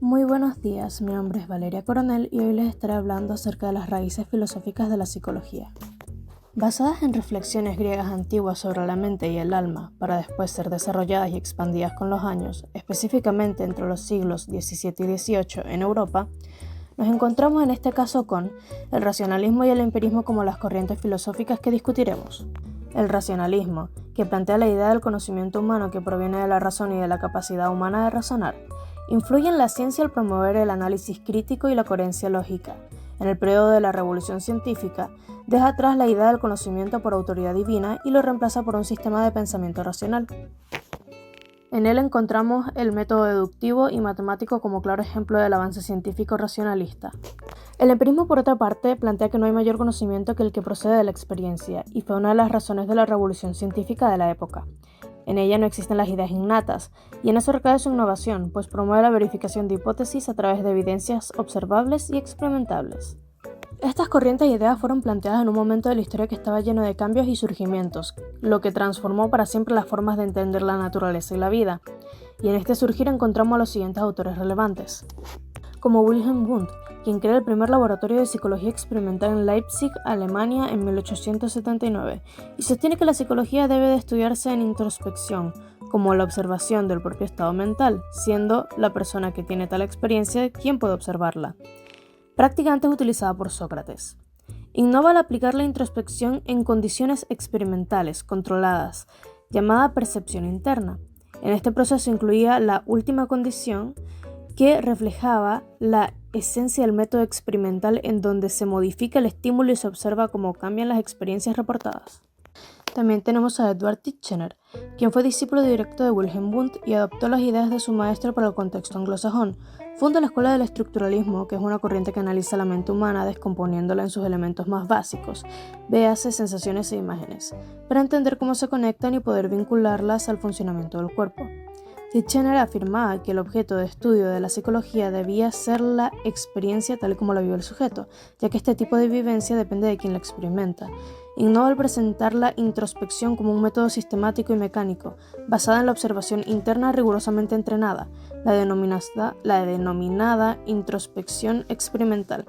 Muy buenos días, mi nombre es Valeria Coronel y hoy les estaré hablando acerca de las raíces filosóficas de la psicología. Basadas en reflexiones griegas antiguas sobre la mente y el alma, para después ser desarrolladas y expandidas con los años, específicamente entre los siglos XVII y XVIII en Europa, nos encontramos en este caso con el racionalismo y el empirismo como las corrientes filosóficas que discutiremos. El racionalismo, que plantea la idea del conocimiento humano que proviene de la razón y de la capacidad humana de razonar, influye en la ciencia al promover el análisis crítico y la coherencia lógica. En el periodo de la Revolución Científica, deja atrás la idea del conocimiento por autoridad divina y lo reemplaza por un sistema de pensamiento racional. En él encontramos el método deductivo y matemático como claro ejemplo del avance científico racionalista. El empirismo, por otra parte, plantea que no hay mayor conocimiento que el que procede de la experiencia, y fue una de las razones de la revolución científica de la época. En ella no existen las ideas innatas, y en eso recae su innovación, pues promueve la verificación de hipótesis a través de evidencias observables y experimentables. Estas corrientes e ideas fueron planteadas en un momento de la historia que estaba lleno de cambios y surgimientos, lo que transformó para siempre las formas de entender la naturaleza y la vida. Y en este surgir encontramos a los siguientes autores relevantes, como Wilhelm Wundt, quien crea el primer laboratorio de psicología experimental en Leipzig, Alemania, en 1879, y sostiene que la psicología debe de estudiarse en introspección, como la observación del propio estado mental, siendo la persona que tiene tal experiencia quien puede observarla. Práctica antes utilizada por Sócrates. Innova al aplicar la introspección en condiciones experimentales, controladas, llamada percepción interna. En este proceso incluía la última condición que reflejaba la esencia del método experimental en donde se modifica el estímulo y se observa cómo cambian las experiencias reportadas. También tenemos a Edward Titchener, quien fue discípulo directo de Wilhelm Wundt y adoptó las ideas de su maestro para el contexto anglosajón. Funda la Escuela del Estructuralismo, que es una corriente que analiza la mente humana descomponiéndola en sus elementos más básicos, véase sensaciones e imágenes, para entender cómo se conectan y poder vincularlas al funcionamiento del cuerpo. Titchener afirmaba que el objeto de estudio de la psicología debía ser la experiencia tal como la vive el sujeto, ya que este tipo de vivencia depende de quien la experimenta. Innova al presentar la introspección como un método sistemático y mecánico, basada en la observación interna rigurosamente entrenada, la denominada introspección experimental,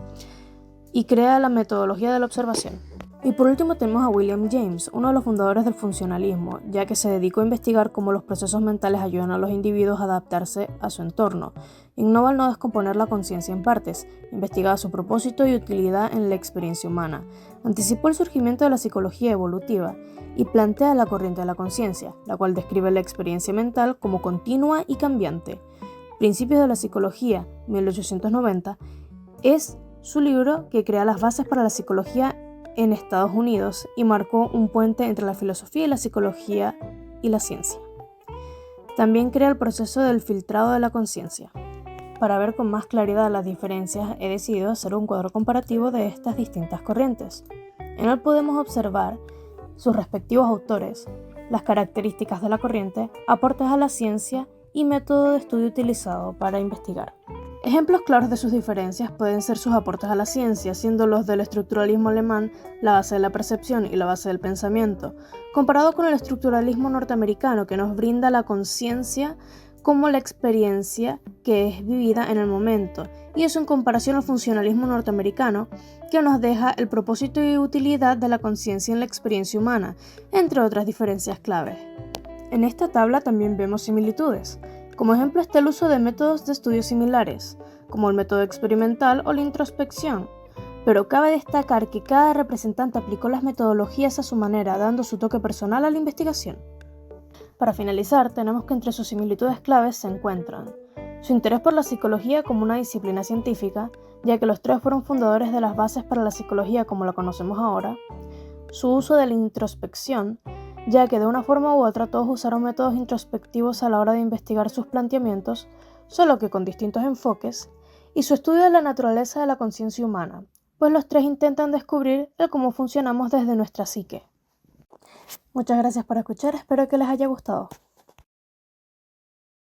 y crea la metodología de la observación. Y por último tenemos a William James, uno de los fundadores del funcionalismo, ya que se dedicó a investigar cómo los procesos mentales ayudan a los individuos a adaptarse a su entorno. Innova al no descomponer la conciencia en partes, investigaba su propósito y utilidad en la experiencia humana, anticipó el surgimiento de la psicología evolutiva y plantea la corriente de la conciencia, la cual describe la experiencia mental como continua y cambiante. Principios de la psicología, 1890, es su libro que crea las bases para la psicología en Estados Unidos y marcó un puente entre la filosofía y la psicología y la ciencia. También crea el proceso del filtrado de la conciencia. Para ver con más claridad las diferencias, he decidido hacer un cuadro comparativo de estas distintas corrientes. En él podemos observar sus respectivos autores, las características de la corriente, aportes a la ciencia y método de estudio utilizado para investigar. Ejemplos claros de sus diferencias pueden ser sus aportes a la ciencia, siendo los del estructuralismo alemán la base de la percepción y la base del pensamiento, comparado con el estructuralismo norteamericano que nos brinda la conciencia como la experiencia que es vivida en el momento, y eso en comparación al funcionalismo norteamericano que nos deja el propósito y utilidad de la conciencia en la experiencia humana, entre otras diferencias claves. En esta tabla también vemos similitudes. Como ejemplo está el uso de métodos de estudio similares, como el método experimental o la introspección, pero cabe destacar que cada representante aplicó las metodologías a su manera, dando su toque personal a la investigación. Para finalizar, tenemos que entre sus similitudes claves se encuentran su interés por la psicología como una disciplina científica, ya que los tres fueron fundadores de las bases para la psicología como la conocemos ahora, su uso de la introspección, ya que de una forma u otra todos usaron métodos introspectivos a la hora de investigar sus planteamientos, solo que con distintos enfoques, y su estudio de la naturaleza de la conciencia humana, pues los tres intentan descubrir el cómo funcionamos desde nuestra psique. Muchas gracias por escuchar, espero que les haya gustado.